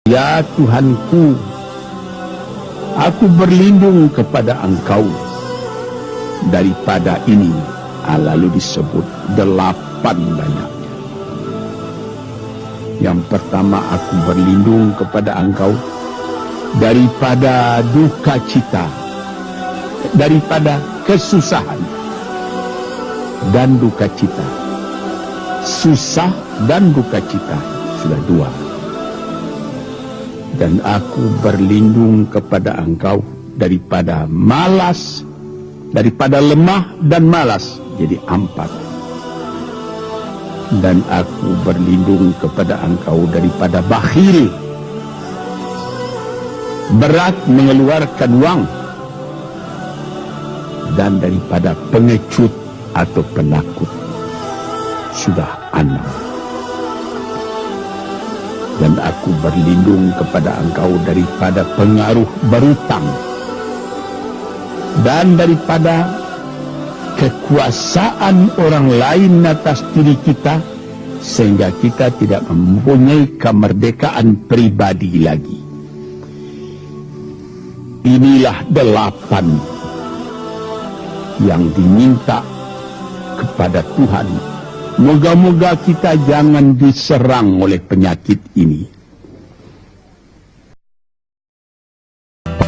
Ya Tuhanku, aku berlindung kepada Engkau daripada ini. Lalu disebut 8 banyaknya. Yang pertama, aku berlindung kepada Engkau daripada duka cita, daripada kesusahan dan duka cita. Susah dan duka cita sudah 2. Dan aku berlindung kepada Engkau daripada malas, daripada lemah dan malas, jadi 4. Dan aku berlindung kepada Engkau daripada bakhil, berat mengeluarkan uang, dan daripada pengecut atau penakut, sudah 6. Dan aku berlindung kepada Engkau daripada pengaruh berutang dan daripada kekuasaan orang lain atas diri kita, sehingga kita tidak mempunyai kemerdekaan pribadi lagi. Inilah 8 yang diminta kepada Tuhan. Moga-moga kita jangan diserang oleh penyakit ini.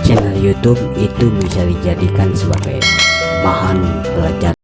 Channel YouTube itu bisa dijadikan sebagai bahan pelajaran.